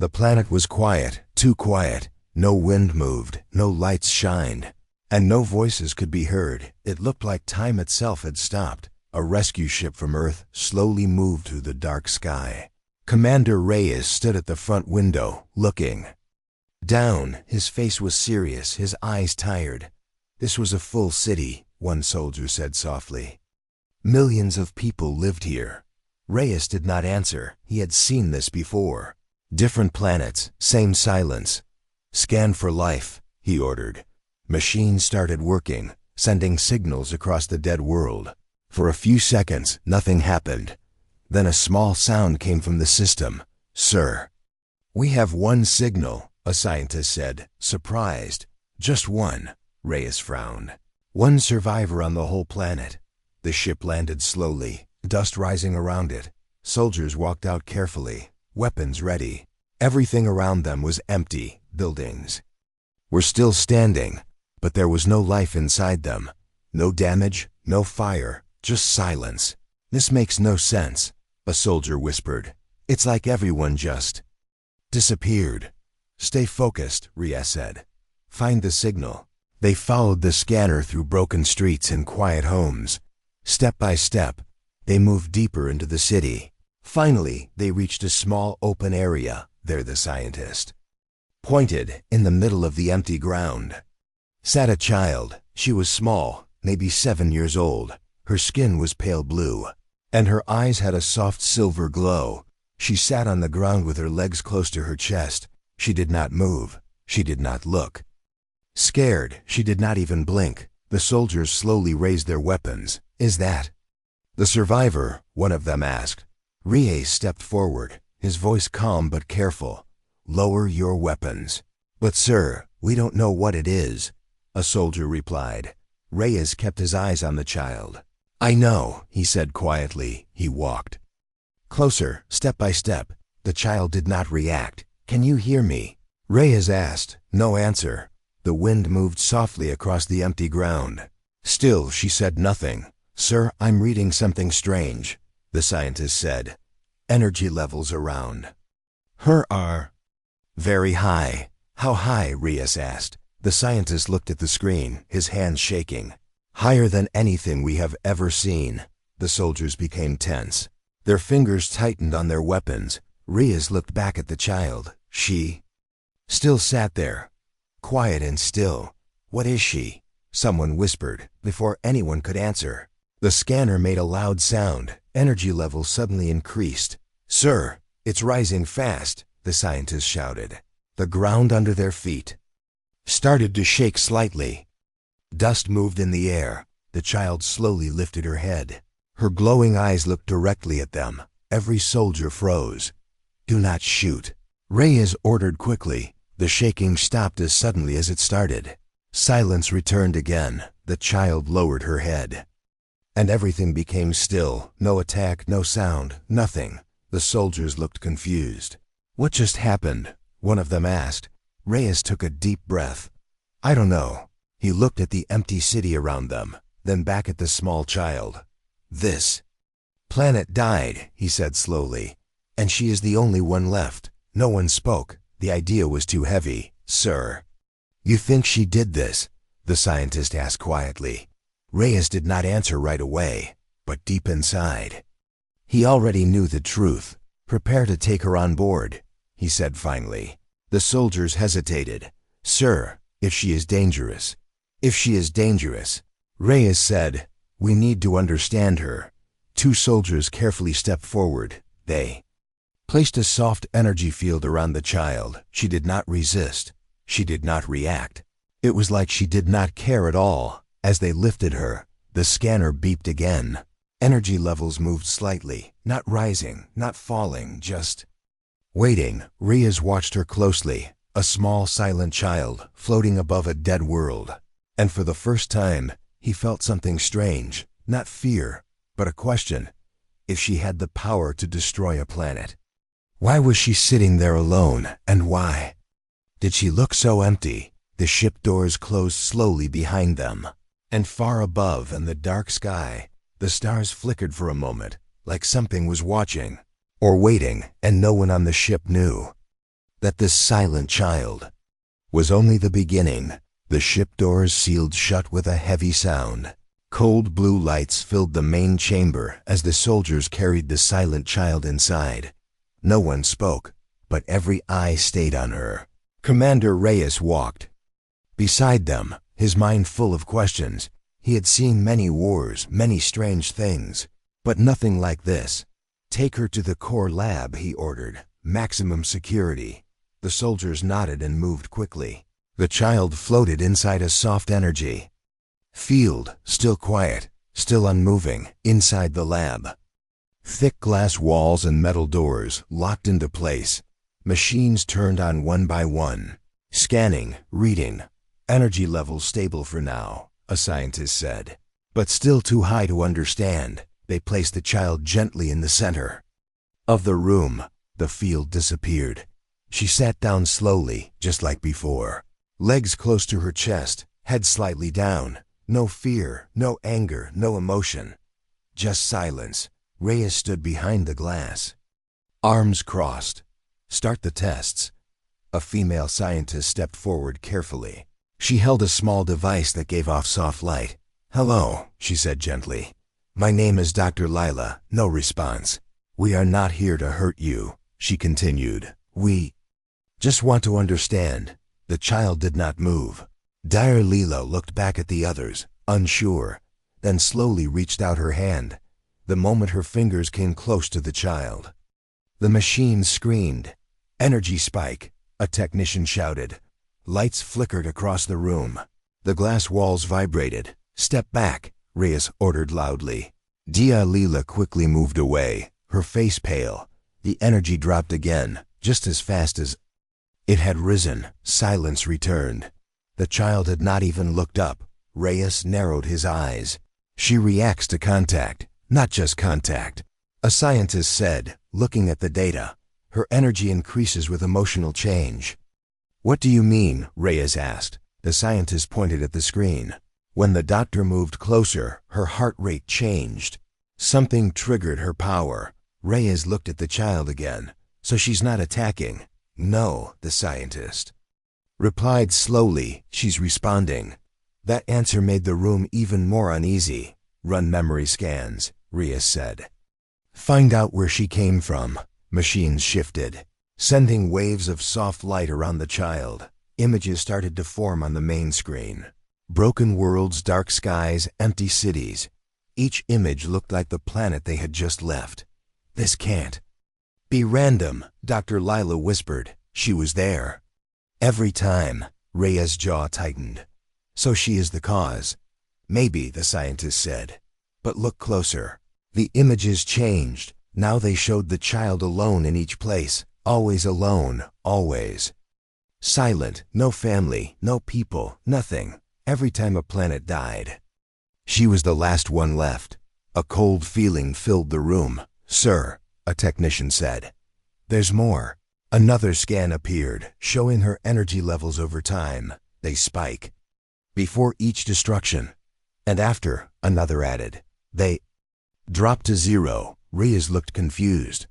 The planet was quiet, too quiet. No wind moved, no lights shined, and no voices could be heard. It looked like time itself had stopped. A rescue ship from Earth slowly moved through the dark sky. Commander Reyes stood at the front window, looking down. His face was serious, his eyes tired. This was a full city, one soldier said softly. Millions of people lived here. Reyes did not answer. He had seen this before. Different planets, same silence. Scan for life, he ordered. Machines started working, sending signals across the dead world. For a few seconds, nothing happened. Then a small sound came from the system. Sir. We have one signal, a scientist said, surprised. Just one, Reyes frowned. One survivor on the whole planet. The ship landed slowly, dust rising around it. Soldiers walked out carefully, weapons ready. Everything around them was empty. Buildings were still standing, but there was no life inside them. No damage, no fire, just silence. This makes no sense, a soldier whispered. It's like everyone just disappeared. Stay focused, Reyes said. Find the signal. They followed the scanner through broken streets and quiet homes. Step by step, they moved deeper into the city. Finally, they reached a small open area. There the scientist pointed. In the middle of the empty ground sat a child. She was small, maybe 7 years old. Her skin was pale blue, and her eyes had a soft silver glow. She sat on the ground with her legs close to her chest. She did not move. She did not look scared. She did not even blink. The soldiers slowly raised their weapons. Is that the survivor? One of them asked. Reyes stepped forward, his voice calm but careful. Lower your weapons. But sir, we don't know what it is, a soldier replied. Reyes kept his eyes on the child. I know, he said quietly. He walked closer, step by step. The child did not react. Can you hear me? Reyes asked. No answer. The wind moved softly across the empty ground. Still, she said nothing. Sir, I'm reading something strange, the scientist said. Energy levels around her are very high. How high? Reyes asked. The scientist looked at the screen, his hands shaking. Higher than anything we have ever seen. The soldiers became tense. Their fingers tightened on their weapons. Reyes looked back at the child. She still sat there, quiet and still. What is she? Someone whispered, before anyone could answer. The scanner made a loud sound. Energy levels suddenly increased. Sir, it's rising fast, the scientist shouted. The ground under their feet started to shake slightly. Dust moved in the air. The child slowly lifted her head. Her glowing eyes looked directly at them. Every soldier froze. Do not shoot, Reyes ordered quickly. The shaking stopped as suddenly as it started. Silence returned again. The child lowered her head. And everything became still. No attack, no sound, nothing. The soldiers looked confused. What just happened? One of them asked. Reyes took a deep breath. I don't know. He looked at the empty city around them, then back at the small child. This planet died, he said slowly, and she is the only one left. No one spoke. The idea was too heavy. Sir, you think she did this? The scientist asked quietly. Reyes did not answer right away, but deep inside, he already knew the truth. Prepare to take her on board, he said finally. The soldiers hesitated. Sir, if she is dangerous. If she is dangerous, Reyes said, we need to understand her. Two soldiers carefully stepped forward. They placed a soft energy field around the child. She did not resist. She did not react. It was like she did not care at all. As they lifted her, the scanner beeped again. Energy levels moved slightly, not rising, not falling, just waiting. Reyes watched her closely, a small silent child floating above a dead world. And for the first time, he felt something strange, not fear, but a question. If she had the power to destroy a planet, why was she sitting there alone, and why did she look so empty? The ship doors closed slowly behind them, and far above in the dark sky, the stars flickered for a moment, like something was watching or waiting, and no one on the ship knew. that this silent child was only the beginning. The ship doors sealed shut with a heavy sound. Cold blue lights filled the main chamber as the soldiers carried the silent child inside. No one spoke, but every eye stayed on her. Commander Reyes walked beside them, his mind full of questions. He had seen many wars, many strange things, but nothing like this. "Take her to the core lab," he ordered. "Maximum security." The soldiers nodded and moved quickly. The child floated inside a soft energy field, still quiet, still unmoving, inside the lab. Thick glass walls and metal doors locked into place. Machines turned on one by one. Scanning, reading. "Energy levels stable for now," a scientist said. "But still too high to understand." They placed the child gently in the center of the room. The field disappeared. She sat down slowly, just like before. Legs close to her chest, head slightly down. No fear, no anger, no emotion. Just silence. Reyes stood behind the glass. Arms crossed. "Start the tests." A female scientist stepped forward carefully. She held a small device that gave off soft light. "Hello," she said gently. "My name is Dr. Lila." No response. "We are not here to hurt you," she continued. "We just want to understand." The child did not move. Dr. Lila looked back at the others, unsure, then slowly reached out her hand. The moment her fingers came close to the child, the machine screamed. "Energy spike," a technician shouted. Lights flickered across the room. The glass walls vibrated. "Step back," Reyes ordered loudly. Dr. Lila quickly moved away, her face pale. The energy dropped again, just as fast as it had risen. Silence returned. The child had not even looked up. Reyes narrowed his eyes. "She reacts to contact, not just contact," a scientist said, looking at the data. "Her energy increases with emotional change." "What do you mean?" Reyes asked. The scientist pointed at the screen. When the doctor moved closer, her heart rate changed. Something triggered her power. Reyes looked at the child again. "So she's not attacking?" "No," the scientist replied slowly. "She's responding." That answer made the room even more uneasy. "Run memory scans," Reyes said. "Find out where she came from." Machines shifted, sending waves of soft light around the child. Images started to form on the main screen. Broken worlds, dark skies, empty cities. Each image looked like the planet they had just left. "This can't be random," Dr. Lila whispered. "She was there every time." Reyes' jaw tightened. "So she is the cause." "Maybe," the scientist said. "But look closer." The images changed. Now they showed the child alone in each place. Always alone, always. Silent, no family, no people, nothing. Every time a planet died, she was the last one left. A cold feeling filled the room. "Sir," a technician said. "There's more." Another scan appeared, showing her energy levels over time. They spike before each destruction, and after, another added. They dropped to zero. Reyes looked confused.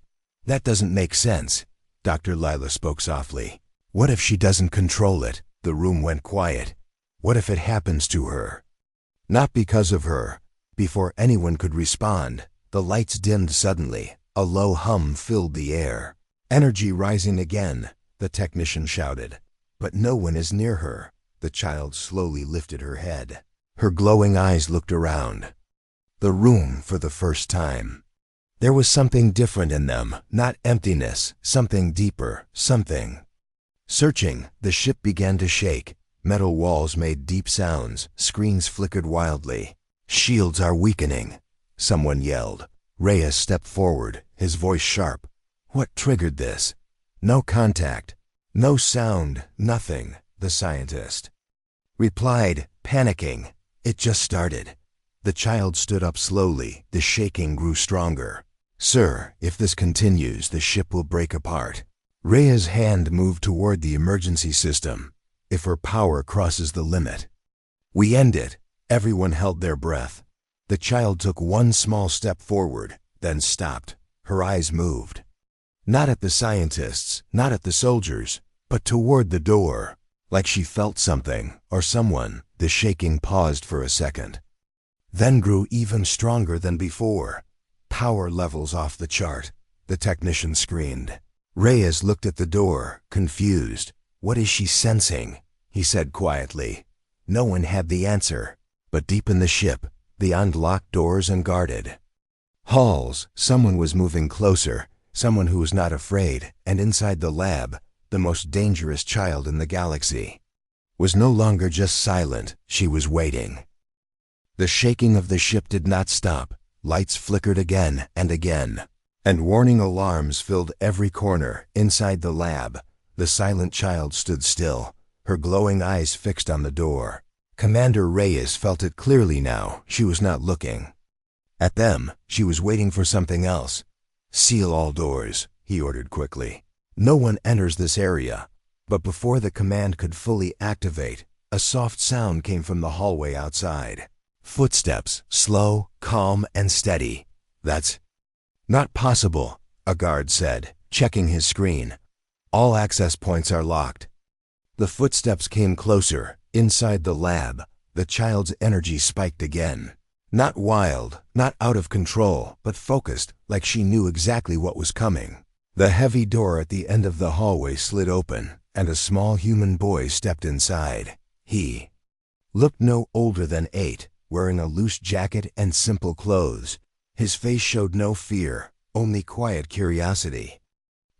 "That doesn't make sense." Dr. Lila spoke softly. "What if she doesn't control it?" The room went quiet. "What if it happens to her?" Not because of her. Before anyone could respond, the lights dimmed suddenly. A low hum filled the air. "Energy rising again," the technician shouted. "But no one is near her." The child slowly lifted her head. Her glowing eyes looked around the room for the first time. There was something different in them, not emptiness, something deeper, something. Searching, the ship began to shake. Metal walls made deep sounds, screens flickered wildly. "Shields are weakening," someone yelled. Reyes stepped forward, his voice sharp. "What triggered this?" "No contact, no sound, nothing," the scientist replied, panicking. "It just started." The child stood up slowly. The shaking grew stronger. "Sir, if this continues, the ship will break apart." Rhea's hand moved toward the emergency system. "If her power crosses the limit, we end it." Everyone held their breath. The child took one small step forward, then stopped. Her eyes moved. Not at the scientists, not at the soldiers, but toward the door. Like she felt something, or someone. The shaking paused for a second, then grew even stronger than before. Power levels off the chart, the technician screamed. Reyes looked at the door, confused. What is she sensing? He said quietly. No one had the answer. But deep in the ship, beyond locked doors and guarded halls, someone was moving closer, someone who was not afraid, and inside the lab, the most dangerous child in the galaxy was no longer just silent, she was waiting. The shaking of the ship did not stop. Lights flickered again, and warning alarms filled every corner. Inside the lab, the silent child stood still, her glowing eyes fixed on the door. Commander Reyes felt it clearly now. She was not looking at them. She was waiting for something else. Seal all doors, he ordered quickly. No one enters this area. But before the command could fully activate, a soft sound came from the hallway outside. Footsteps, slow, calm, and steady. That's not possible, a guard said, checking his screen. All access points are locked. The footsteps came closer. Inside the lab, the child's energy spiked again. Not wild, not out of control, but focused, like she knew exactly what was coming. The heavy door at the end of the hallway slid open, and a small human boy stepped inside. He looked no older than 8, wearing a loose jacket and simple clothes. His face showed no fear, only quiet curiosity.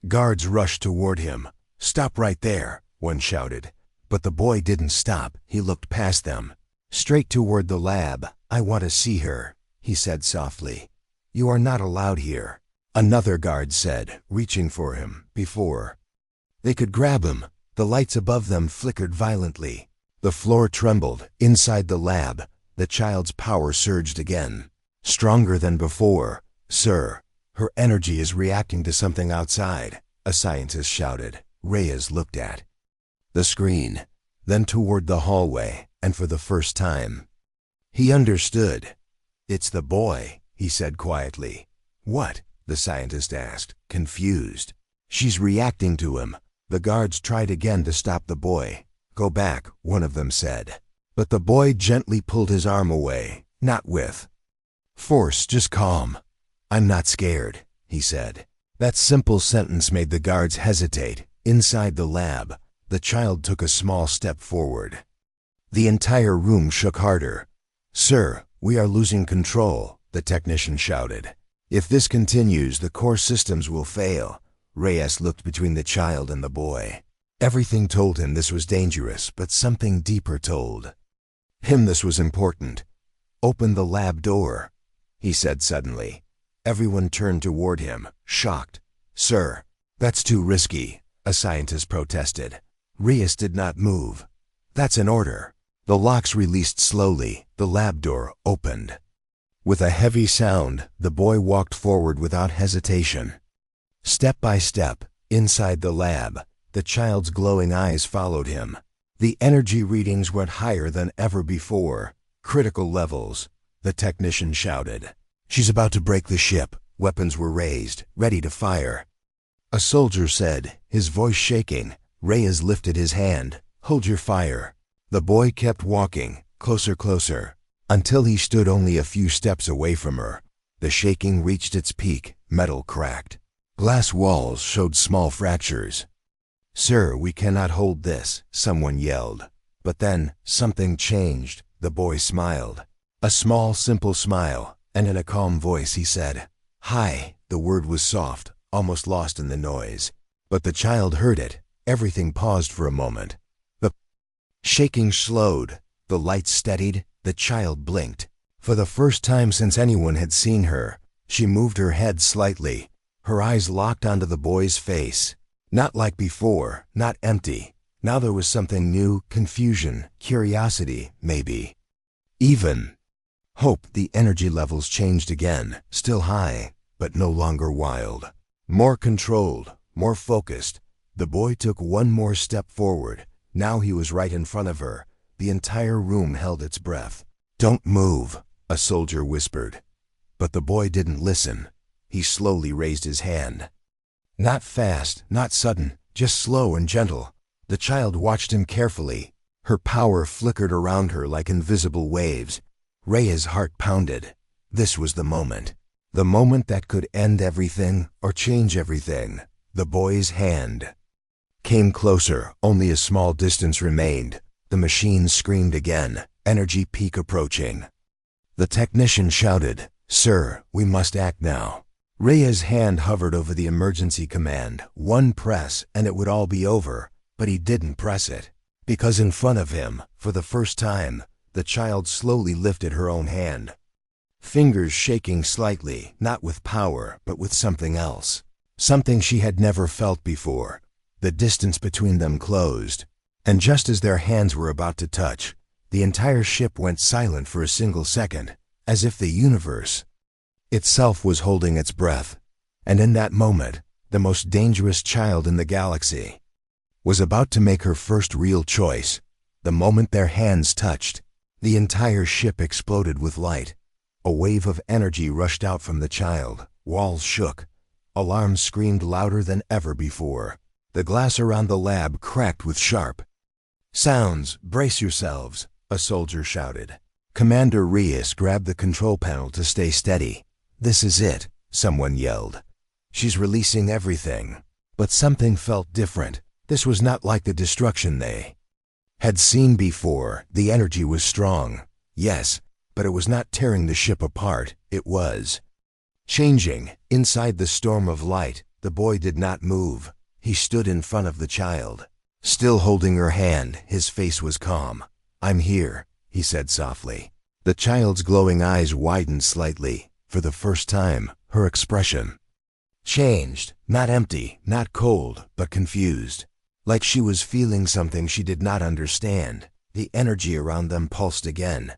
Guards rushed toward him. "Stop right there," one shouted. But the boy didn't stop. He looked past them, straight toward the lab. "I want to see her," he said softly. "You are not allowed here," another guard said, reaching for him. Before they could grab him, the lights above them flickered violently. The floor trembled. Inside the lab, the child's power surged again, stronger than before. "Sir, her energy is reacting to something outside," a scientist shouted. Reyes looked at the screen, then toward the hallway, and for the first time, he understood. "It's the boy," he said quietly. "What?" the scientist asked, confused. "She's reacting to him." The guards tried again to stop the boy. "Go back," one of them said. But the boy gently pulled his arm away, not with force, just calm. "I'm not scared," he said. That simple sentence made the guards hesitate. Inside the lab, the child took a small step forward. The entire room shook harder. "Sir, we are losing control," the technician shouted. "If this continues, the core systems will fail." Reyes looked between the child and the boy. Everything told him this was dangerous, but something deeper told him this was important. "Open the lab door," he said suddenly. Everyone turned toward him, shocked. "Sir, that's too risky," a scientist protested. Reyes did not move. "That's an order." The locks released slowly. The lab door opened. With a heavy sound, the boy walked forward without hesitation. Step by step, inside the lab, the child's glowing eyes followed him. The energy readings went higher than ever before. "Critical levels," the technician shouted. "She's about to break the ship." Weapons were raised, ready to fire. A soldier said, his voice shaking. Reyes lifted his hand. "Hold your fire." The boy kept walking, closer, until he stood only a few steps away from her. The shaking reached its peak. Metal cracked. Glass walls showed small fractures. "Sir, we cannot hold this," someone yelled. But then, something changed. The boy smiled. A small, simple smile, and in a calm voice he said, "Hi." The word was soft, almost lost in the noise. But the child heard it. Everything paused for a moment. The shaking slowed. The lights steadied. The child blinked. For the first time since anyone had seen her, she moved her head slightly. Her eyes locked onto the boy's face. Not like before, not empty. Now there was something new, confusion, curiosity, maybe even hope. The energy levels changed again, still high, but no longer wild. More controlled, more focused. The boy took one more step forward. Now he was right in front of her. The entire room held its breath. "Don't move," a soldier whispered. But the boy didn't listen. He slowly raised his hand. Not fast, not sudden, just slow and gentle. The child watched him carefully. Her power flickered around her like invisible waves. Rhea's heart pounded. This was the moment. The moment that could end everything or change everything. The boy's hand came closer. Only a small distance remained. The machine screamed again. Energy peak approaching. The technician shouted, "Sir, we must act now." Rhea's hand hovered over the emergency command. One press and it would all be over. But he didn't press it. Because in front of him, for the first time, the child slowly lifted her own hand. Fingers shaking slightly, not with power, but with something else. Something she had never felt before. The distance between them closed. And just as their hands were about to touch, the entire ship went silent for a single second, as if the universe itself was holding its breath. And in that moment, the most dangerous child in the galaxy was about to make her first real choice. The moment their hands touched, the entire ship exploded with light. A wave of energy rushed out from the child. Walls shook. Alarms screamed louder than ever before. The glass around the lab cracked with sharp sounds. "Brace yourselves," a soldier shouted. Commander Reyes grabbed the control panel to stay steady. "This is it," someone yelled. "She's releasing everything." But something felt different. This was not like the destruction they had seen before. The energy was strong, yes, but it was not tearing the ship apart. It was changing. Inside the storm of light, the boy did not move. He stood in front of the child, still holding her hand. His face was calm. "I'm here," he said softly. The child's glowing eyes widened slightly. For the first time, her expression changed. Not empty, not cold, but confused. Like she was feeling something she did not understand. The energy around them pulsed again.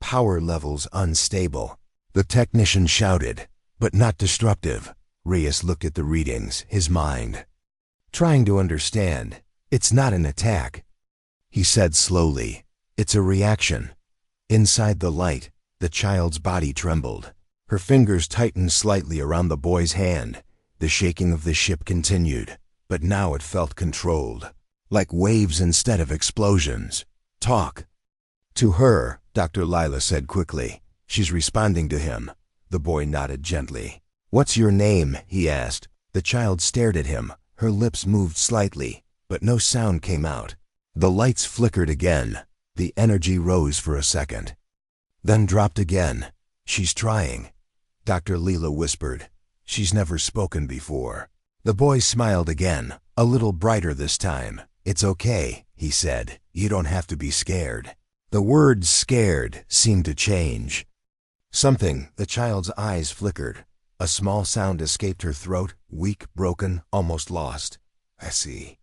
Power levels unstable. The technician shouted, "But not destructive." Reyes looked at the readings, his mind trying to understand. "It's not an attack," he said slowly. "It's a reaction." Inside the light, the child's body trembled. Her fingers tightened slightly around the boy's hand. The shaking of the ship continued. But now it felt controlled, like waves instead of explosions. "Talk to her," Dr. Lila said quickly. "She's responding to him." The boy nodded gently. "What's your name?" he asked. The child stared at him. Her lips moved slightly, but no sound came out. The lights flickered again. The energy rose for a second, then dropped again. "She's trying," Dr. Lila whispered. "She's never spoken before." The boy smiled again, a little brighter this time. "It's okay," he said. "You don't have to be scared." The word "scared" seemed to change something. The child's eyes flickered. A small sound escaped her throat, weak, broken, almost lost. "I see."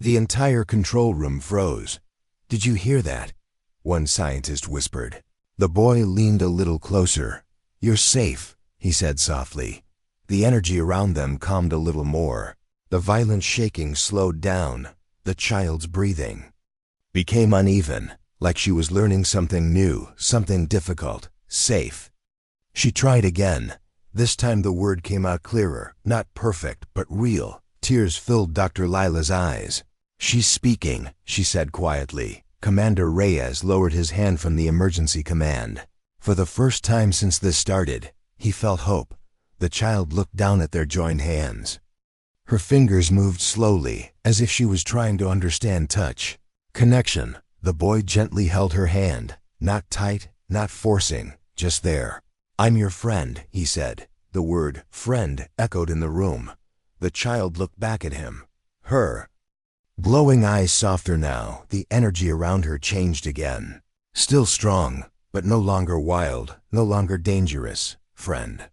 The entire control room froze. "Did you hear that?" one scientist whispered. The boy leaned a little closer. "You're safe," he said softly. The energy around them calmed a little more. The violent shaking slowed down. The child's breathing became uneven, like she was learning something new, something difficult. "Safe." She tried again. This time the word came out clearer, not perfect, but real. Tears filled Dr. Lila's eyes. "She's speaking," she said quietly. Commander Reyes lowered his hand from the emergency command. For the first time since this started, he felt hope. The child looked down at their joined hands. Her fingers moved slowly, as if she was trying to understand touch. Connection. The boy gently held her hand, not tight, not forcing, just there. "I'm your friend," he said. The word "friend" echoed in the room. The child looked back at him. Her glowing eyes softer now. The energy around her changed again. Still strong, but no longer wild, no longer dangerous. "Friend,"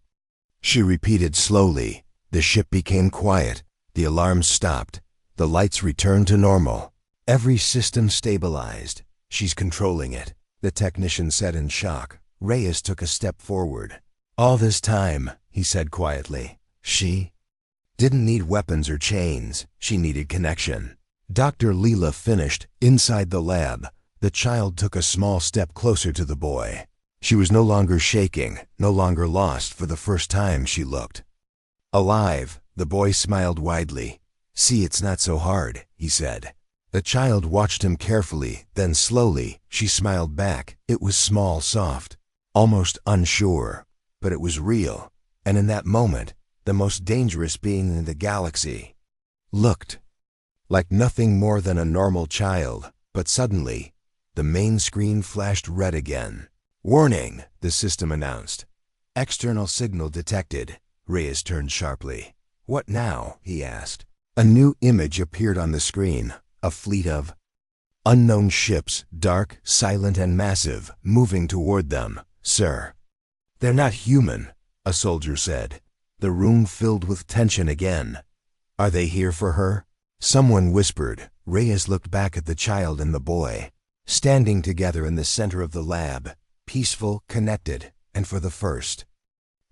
she repeated slowly. The ship became quiet. The alarms stopped. The lights returned to normal. Every system stabilized. "She's controlling it," the technician said in shock. Reyes took a step forward. "All this time," he said quietly, "she didn't need weapons or chains. She needed connection." Dr. Lila finished. Inside the lab, the child took a small step closer to the boy. She was no longer shaking, no longer lost. For the first time she looked alive. The boy smiled widely. "See, it's not so hard," he said. The child watched him carefully, then slowly, she smiled back. It was small, soft, almost unsure, but it was real, and in that moment, the most dangerous being in the galaxy looked like nothing more than a normal child. But suddenly, the main screen flashed red again. "Warning," the system announced. "External signal detected." Reyes turned sharply. "What now?" he asked. A new image appeared on the screen, a fleet of unknown ships, dark, silent, and massive, moving toward them. "Sir, they're not human," a soldier said. The room filled with tension again. "Are they here for her?" Someone whispered. Reyes looked back at the child and the boy, standing together in the center of the lab, peaceful, connected, and for the first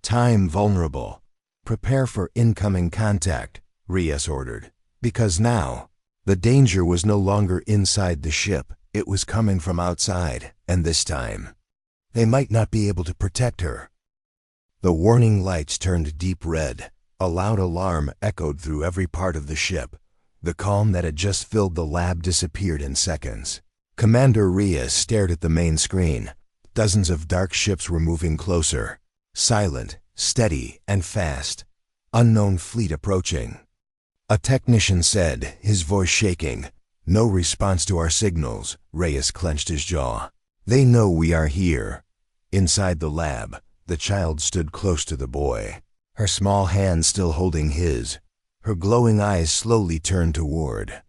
time vulnerable. "Prepare for incoming contact," Reyes ordered. Because now, the danger was no longer inside the ship, it was coming from outside, and this time, they might not be able to protect her. The warning lights turned deep red. A loud alarm echoed through every part of the ship. The calm that had just filled the lab disappeared in seconds. Commander Reyes stared at the main screen. Dozens of dark ships were moving closer. Silent, steady, and fast. Unknown fleet approaching. A technician said, his voice shaking, "No response to our signals." Reyes clenched his jaw. "They know we are here." Inside the lab, the child stood close to the boy, her small hand still holding his. Her glowing eyes slowly turned toward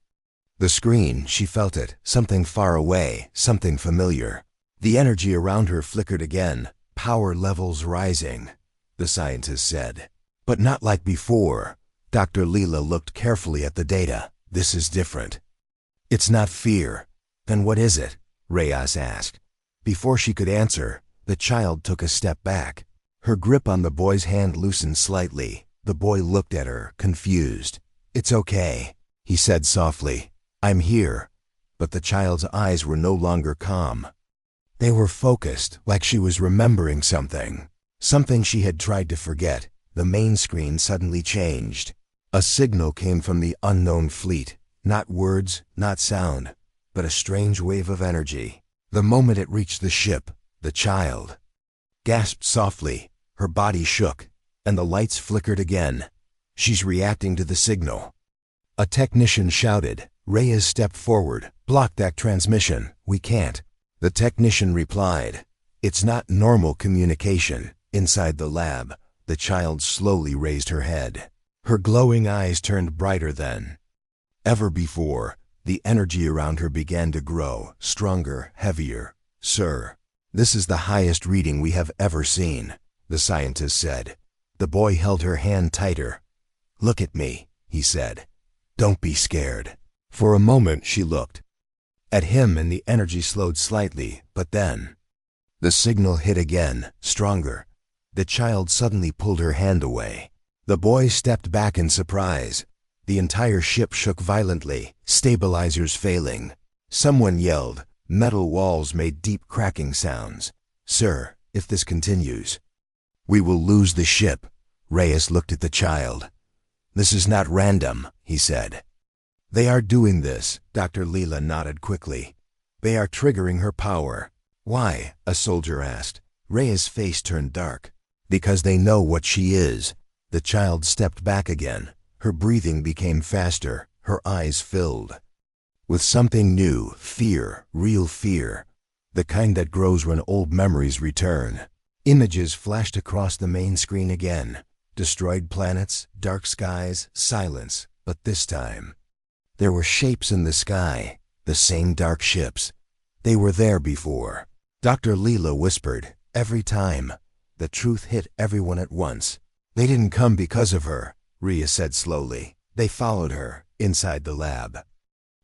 the screen. She felt it, something far away, something familiar. The energy around her flickered again, power levels rising, the scientist said. But not like before. Dr. Leela looked carefully at the data. "This is different." "It's not fear." "Then what is it?" Reyes asked. Before she could answer, the child took a step back. Her grip on the boy's hand loosened slightly. The boy looked at her, confused. "It's okay," he said softly. "I'm here." But the child's eyes were no longer calm. They were focused, like she was remembering something. Something she had tried to forget. The main screen suddenly changed. A signal came from the unknown fleet. Not words, not sound, but a strange wave of energy. The moment it reached the ship, the child gasped softly. Her body shook, and the lights flickered again. "She's reacting to the signal." A technician shouted. Reyes stepped forward. "Block that transmission. We can't." The technician replied, "It's not normal communication." Inside the lab, the child slowly raised her head. Her glowing eyes turned brighter than ever before. The energy around her began to grow, stronger, heavier. "Sir, this is the highest reading we have ever seen," the scientist said. The boy held her hand tighter. "Look at me," he said. "Don't be scared." For a moment she looked at him and the energy slowed slightly, but then the signal hit again, stronger. The child suddenly pulled her hand away. The boy stepped back in surprise. The entire ship shook violently, stabilizers failing. Someone yelled. Metal walls made deep cracking sounds. "Sir, if this continues, we will lose the ship." Reyes looked at the child. "This is not random," he said. "They are doing this." Dr. Leela nodded quickly. "They are triggering her power." "Why?" a soldier asked. Reyes' face turned dark. "Because they know what she is." The child stepped back again. Her breathing became faster. Her eyes filled with something new, fear, real fear, the kind that grows when old memories return. Images flashed across the main screen again. Destroyed planets, dark skies, silence. But this time, there were shapes in the sky, the same dark ships. They were there before. Dr. Leela whispered, "Every time." The truth hit everyone at once. "They didn't come because of her," Rhea said slowly. "They followed her, inside the lab."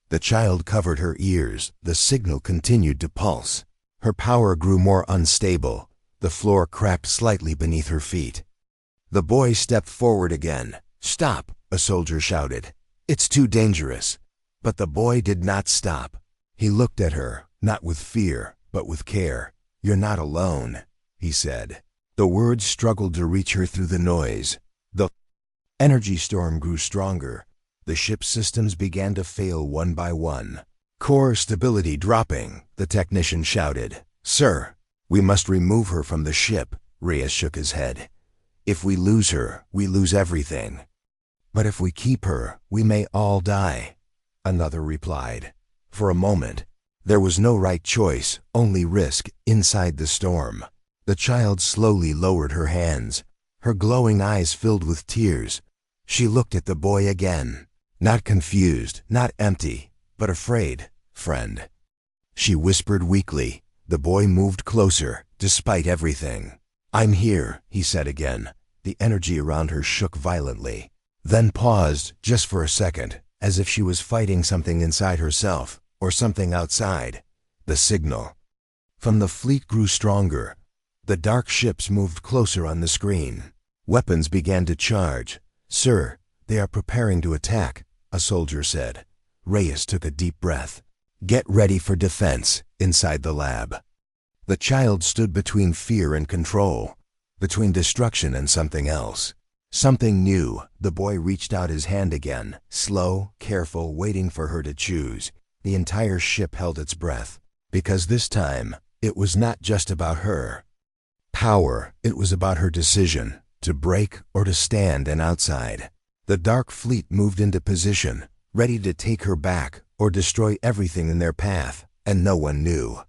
The child covered her ears. The signal continued to pulse. Her power grew more unstable. The floor cracked slightly beneath her feet. The boy stepped forward again. "Stop," a soldier shouted. "It's too dangerous." But the boy did not stop. He looked at her, not with fear, but with care. "You're not alone," he said. The words struggled to reach her through the noise. The Energy storm grew stronger. The ship's systems began to fail one by one. Core stability dropping, the technician shouted. Sir, we must remove her from the ship. Reyes shook his head. If we lose her, we lose everything. But if we keep her, we may all die. Another replied. For a moment, there was no right choice, only risk inside the storm. The child slowly lowered her hands. Her glowing eyes filled with tears. She looked at the boy again. Not confused, not empty, but afraid, friend. She whispered weakly. The boy moved closer, despite everything. I'm here, he said again. The energy around her shook violently. Then paused, just for a second, as if she was fighting something inside herself, or something outside. The signal from the fleet grew stronger. The dark ships moved closer on the screen. Weapons began to charge. Sir, they are preparing to attack, a soldier said. Reyes took a deep breath. Get ready for defense, inside the lab. The child stood between fear and control, between destruction and something else. Something new. The boy reached out his hand again, slow, careful, waiting for her to choose. The entire ship held its breath, because this time, it was not just about her power, it was about her decision, to break or to stand and outside. The dark fleet moved into position, ready to take her back or destroy everything in their path, and no one knew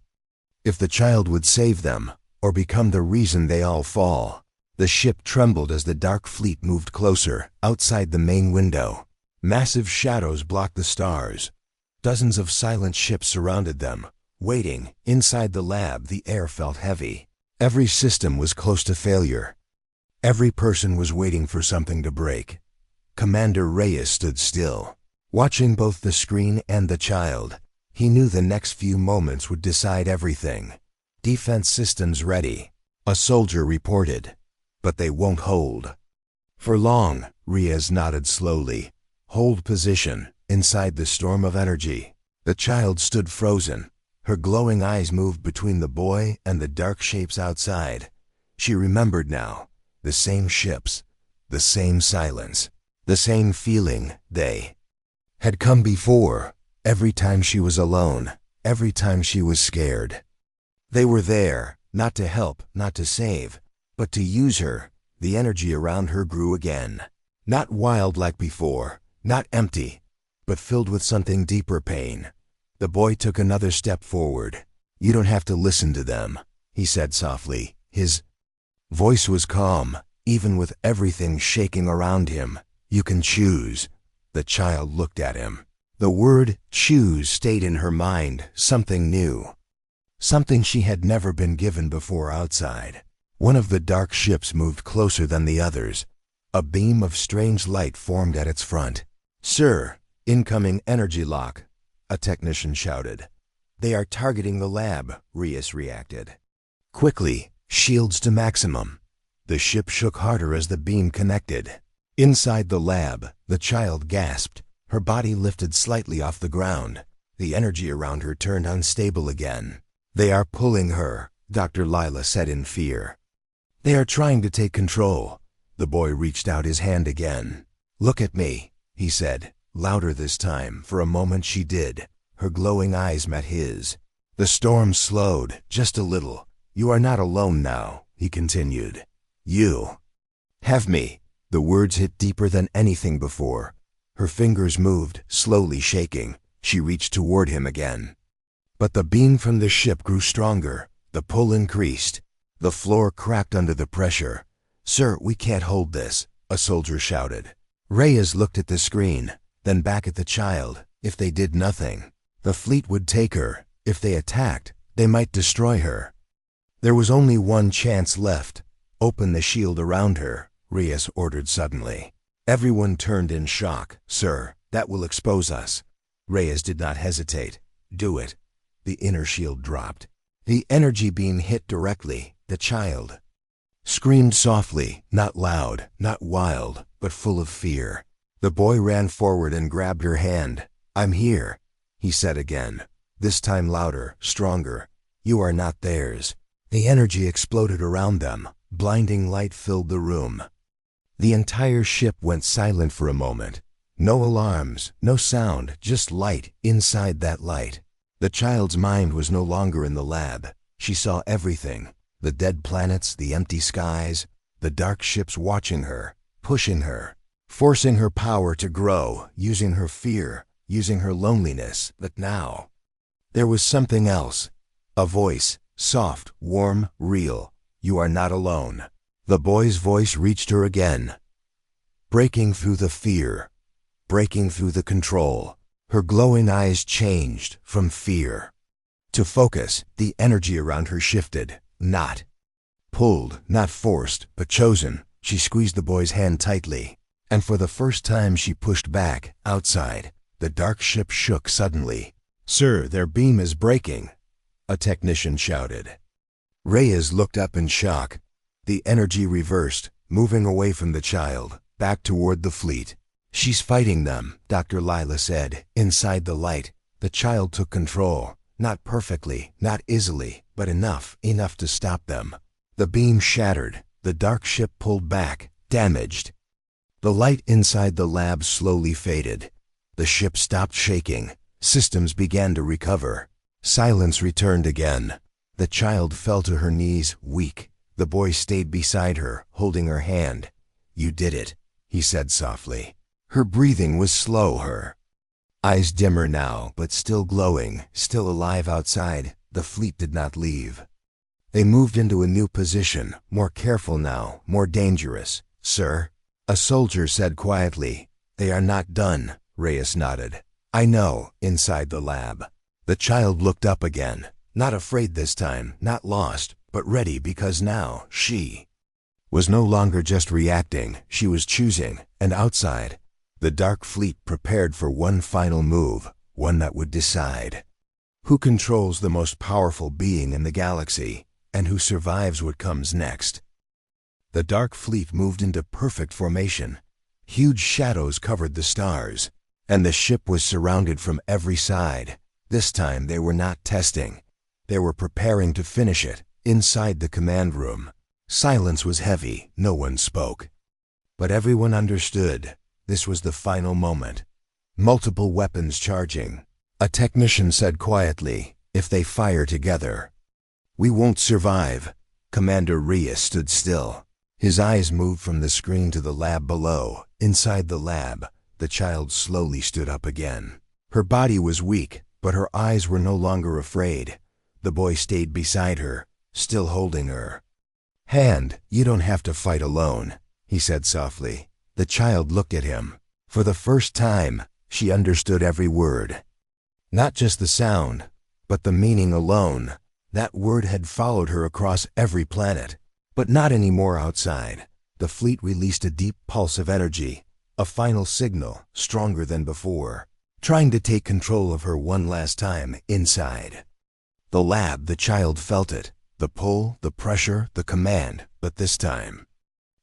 if the child would save them or become the reason they all fall. The ship trembled as the dark fleet moved closer, outside the main window. Massive shadows blocked the stars. Dozens of silent ships surrounded them, waiting. Inside the lab, the air felt heavy. Every system was close to failure. Every person was waiting for something to break. Commander Reyes stood still, watching both the screen and the child. He knew the next few moments would decide everything. Defense systems ready, a soldier reported. But they won't hold for long. Reyes nodded slowly. Hold position, inside the storm of energy. The child stood frozen. Her glowing eyes moved between the boy and the dark shapes outside. She remembered now. The same ships, the same silence, the same feeling. They had come before. Every time she was alone, every time she was scared. They were there, not to help, not to save, but to use her. The energy around her grew again. Not wild like before, not empty, but filled with something deeper, pain. The boy took another step forward. You don't have to listen to them, he said softly. His voice was calm, even with everything shaking around him. You can choose. The child looked at him. The word choose stayed in her mind, something new. Something she had never been given before outside. One of the dark ships moved closer than the others. A beam of strange light formed at its front. Sir, incoming energy lock, a technician shouted. They are targeting the lab, Reyes reacted. Quickly, shields to maximum. The ship shook harder as the beam connected. Inside the lab, the child gasped. Her body lifted slightly off the ground. The energy around her turned unstable again. They are pulling her, Dr. Lila said in fear. They are trying to take control. The boy reached out his hand again. Look at me, he said, louder this time. For a moment she did. Her glowing eyes met his. The storm slowed, just a little. You are not alone now, he continued. You have me. The words hit deeper than anything before. Her fingers moved, slowly shaking. She reached toward him again. But the beam from the ship grew stronger. The pull increased. The floor cracked under the pressure. Sir, we can't hold this, a soldier shouted. Reyes looked at the screen, then back at the child. If they did nothing, the fleet would take her. If they attacked, they might destroy her. There was only one chance left. Open the shield around her, Reyes ordered suddenly. Everyone turned in shock. Sir, that will expose us. Reyes did not hesitate. Do it. The inner shield dropped. The energy beam hit directly. The child screamed softly, not loud, not wild, but full of fear. The boy ran forward and grabbed her hand. I'm here, he said again, this time louder, stronger. You are not theirs. The energy exploded around them. Blinding light filled the room. The entire ship went silent for a moment. No alarms, no sound, just light inside that light. The child's mind was no longer in the lab. She saw everything. The dead planets, the empty skies, the dark ships watching her, pushing her, forcing her power to grow, using her fear, using her loneliness. But now, there was something else. A voice, soft, warm, real. You are not alone. The boy's voice reached her again, breaking through the fear, breaking through the control. Her glowing eyes changed from fear to focus. The energy around her shifted, not pulled, not forced, but chosen. She squeezed the boy's hand tightly, and for the first time she pushed back. Outside, the dark ship shook suddenly. "Sir, their beam is breaking," a technician shouted. Reyes looked up in shock. The energy reversed, moving away from the child, back toward the fleet. "She's fighting them," Dr. Lila said. Inside the light, the child took control. Not perfectly, not easily, but enough to stop them. The beam shattered. The dark ship pulled back, damaged. The light inside the lab slowly faded. The ship stopped shaking. Systems began to recover. Silence returned again. The child fell to her knees, weak. The boy stayed beside her, holding her hand. "You did it," he said softly. Her breathing was slow, her eyes dimmer now, but still glowing, still alive outside. The fleet did not leave. They moved into a new position, more careful now, more dangerous. "Sir," a soldier said quietly. "They are not done," Reyes nodded. "I know," inside the lab. The child looked up again, not afraid this time, not lost, but ready, because now she was no longer just reacting, she was choosing. And outside, the dark fleet prepared for one final move, one that would decide who controls the most powerful being in the galaxy, and who survives what comes next. The dark fleet moved into perfect formation. Huge shadows covered the stars, and the ship was surrounded from every side. This time they were not testing. They were preparing to finish it. Inside the command room, silence was heavy. No one spoke. But everyone understood. This was the final moment. Multiple weapons charging. A technician said quietly, "If they fire together, we won't survive." Commander Reyes stood still. His eyes moved from the screen to the lab below. Inside the lab, the child slowly stood up again. Her body was weak, but her eyes were no longer afraid. The boy stayed beside her, still holding her hand. "You don't have to fight alone," he said softly. The child looked at him. For the first time, she understood every word. Not just the sound, but the meaning alone. That word had followed her across every planet. But not anymore outside. The fleet released a deep pulse of energy, a final signal, stronger than before, trying to take control of her one last time. Inside the lab, the child felt it. The pull, the pressure, the command. But this time,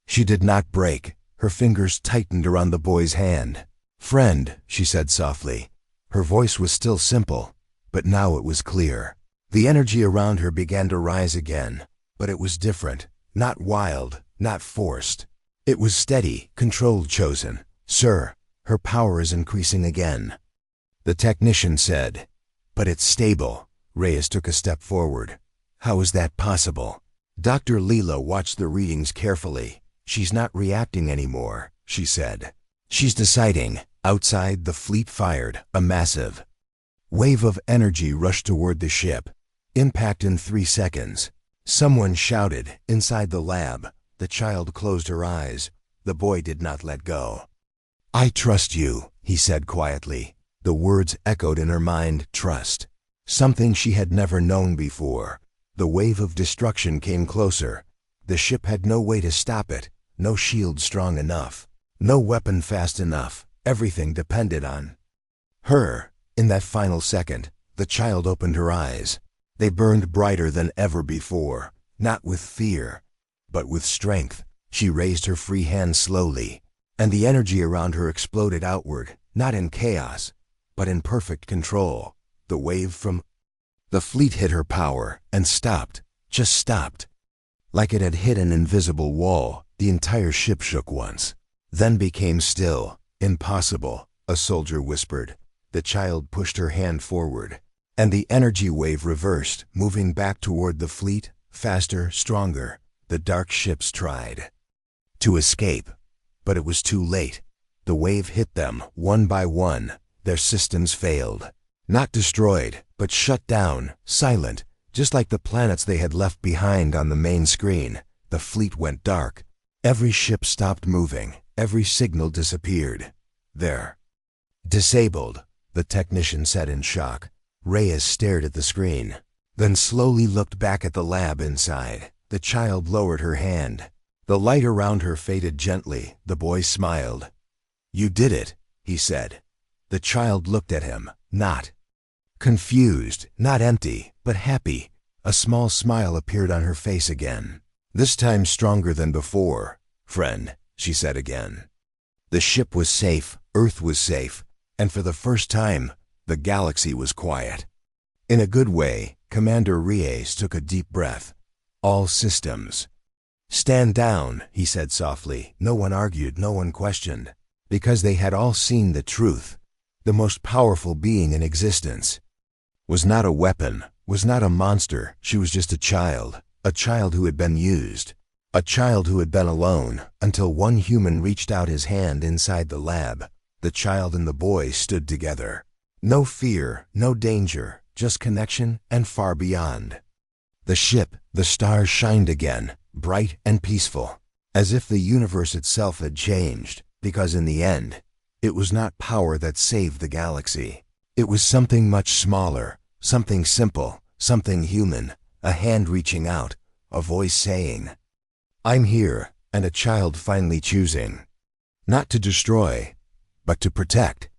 she did not break. Her fingers tightened around the boy's hand. "Friend," she said softly. Her voice was still simple, but now it was clear. The energy around her began to rise again, but it was different. Not wild, not forced. It was steady, controlled, chosen. "Sir, her power is increasing again," the technician said. "But it's stable." Reyes took a step forward. "How is that possible?" Dr. Lila watched the readings carefully. "She's not reacting anymore," she said. "She's deciding." Outside, the fleet fired. A massive wave of energy rushed toward the ship. Impact in 3 seconds. Someone shouted inside the lab. The child closed her eyes. The boy did not let go. "I trust you," he said quietly. The words echoed in her mind. Trust. Something she had never known before. The wave of destruction came closer. The ship had no way to stop it. No shield strong enough. No weapon fast enough. Everything depended on her. In that final second, the child opened her eyes. They burned brighter than ever before. Not with fear, but with strength. She raised her free hand slowly, and the energy around her exploded outward, not in chaos, but in perfect control. The wave from the fleet hit her power and stopped, just stopped. Like it had hit an invisible wall, The entire ship shook once, then became still. Impossible, a soldier whispered. The child pushed her hand forward, and the energy wave reversed, moving back toward the fleet, faster, stronger. The dark ships tried to escape, but it was too late. The wave hit them, one by one. Their systems failed. Not destroyed, but shut down, silent, just like the planets they had left behind on the main screen. The fleet went dark. Every ship stopped moving. Every signal disappeared. They're disabled, the technician said in shock. Reyes stared at the screen, then slowly looked back at the lab inside. The child lowered her hand. The light around her faded gently. The boy smiled. "You did it," he said. The child looked at him, not confused, not empty, but happy. A small smile appeared on her face again. "This time stronger than before, friend," she said again. The ship was safe, Earth was safe, and for the first time, the galaxy was quiet. In a good way, Commander Reyes took a deep breath. All systems. "Stand down," he said softly. No one argued, no one questioned, because they had all seen the truth. The most powerful being in existence was not a weapon, was not a monster. She was just a child who had been used, a child who had been alone, until one human reached out his hand inside the lab. The child and the boy stood together. No fear, no danger, just connection and far beyond. The ship, the stars shined again, bright and peaceful, as if the universe itself had changed, because in the end, it was not power that saved the galaxy. It was something much smaller, something simple, something human, a hand reaching out, a voice saying, "I'm here," and a child finally choosing, not to destroy, but to protect.